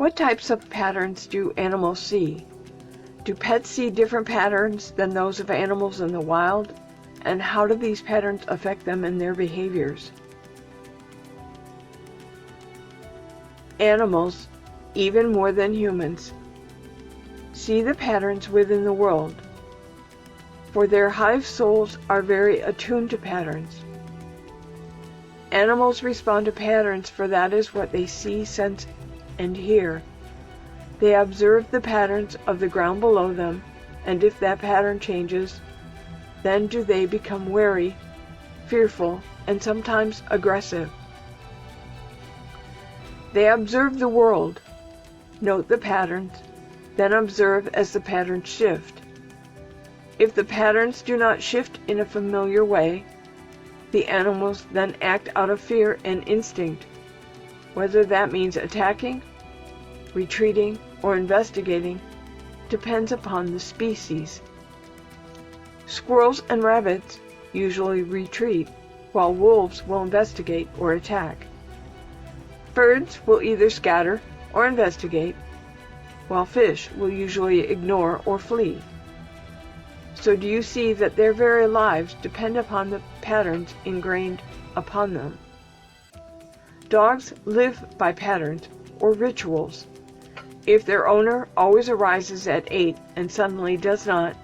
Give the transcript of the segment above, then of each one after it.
What types of patterns do animals see? Do pets see different patterns than those of animals in the wild? And how do these patterns affect them in their behaviors? Animals, even more than humans, see the patterns within the world, for their hive souls are very attuned to patterns. Animals respond to patterns, for that is what they see, sense, and hear. They observe the patterns of the ground below them, and if that pattern changes, then do they become wary, fearful, and sometimes aggressive. They observe the world, note the patterns, then observe as the patterns shift. If the patterns do not shift in a familiar way, the animals then act out of fear and instinct. Whether that means attacking, retreating, or investigating depends upon the species. Squirrels and rabbits usually retreat, while wolves will investigate or attack. Birds will either scatter or investigate, while fish will usually ignore or flee. So do you see that their very lives depend upon the patterns ingrained upon them? Dogs live by patterns or rituals. If their owner always arises at 8 and suddenly does not,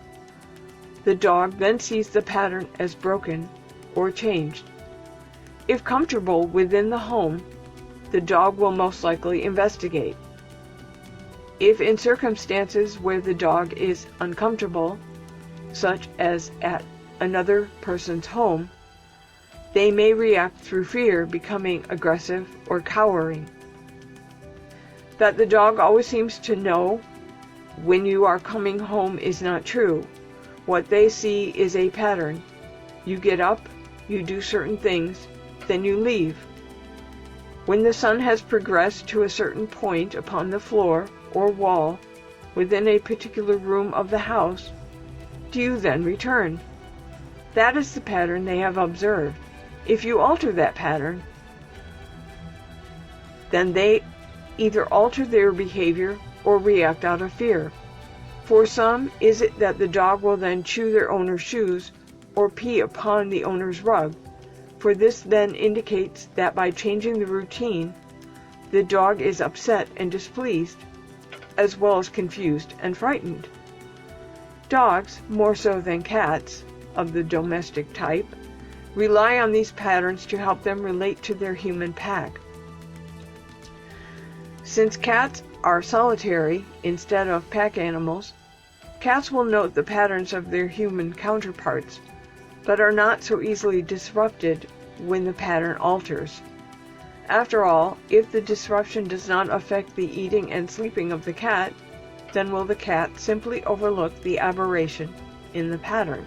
the dog then sees the pattern as broken or changed. If comfortable within the home, the dog will most likely investigate. If in circumstances where the dog is uncomfortable, such as at another person's home, they may react through fear, becoming aggressive or cowering. That the dog always seems to know when you are coming home is not true. What they see is a pattern. You get up, you do certain things, then you leave. When the sun has progressed to a certain point upon the floor or wall within a particular room of the house, do you then return? That is the pattern they have observed. If you alter that pattern, then they either alter their behavior or react out of fear. For some, is it that the dog will then chew their owner's shoes or pee upon the owner's rug, for this then indicates that by changing the routine, the dog is upset and displeased, as well as confused and frightened. Dogs, more so than cats, of the domestic type, rely on these patterns to help them relate to their human pack. Since cats are solitary instead of pack animals, cats will note the patterns of their human counterparts, but are not so easily disrupted when the pattern alters. After all, if the disruption does not affect the eating and sleeping of the cat, then will the cat simply overlook the aberration in the pattern.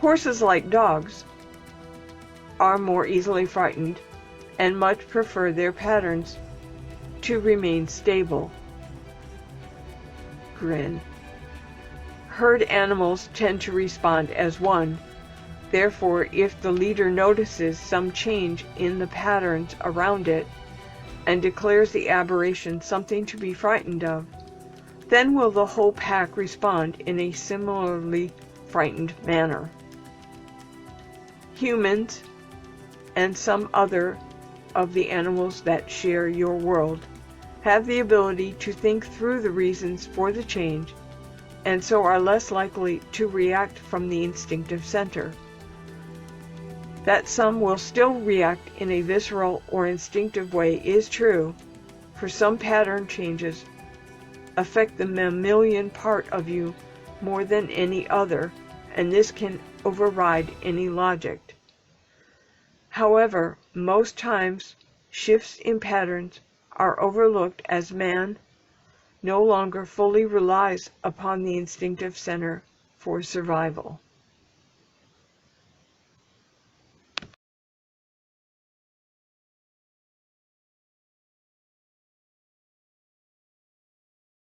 Horses, like dogs, are more easily frightened and much prefer their patterns to remain stable. Grin. Herd animals tend to respond as one. Therefore, if the leader notices some change in the patterns around it and declares the aberration something to be frightened of, then will the whole pack respond in a similarly frightened manner. Humans and some other of the animals that share your world have the ability to think through the reasons for the change, and so are less likely to react from the instinctive center. That some will still react in a visceral or instinctive way is true, for some pattern changes affect the mammalian part of you more than any other, and this can override any logic. However, most times, shifts in patterns are overlooked as man no longer fully relies upon the instinctive center for survival.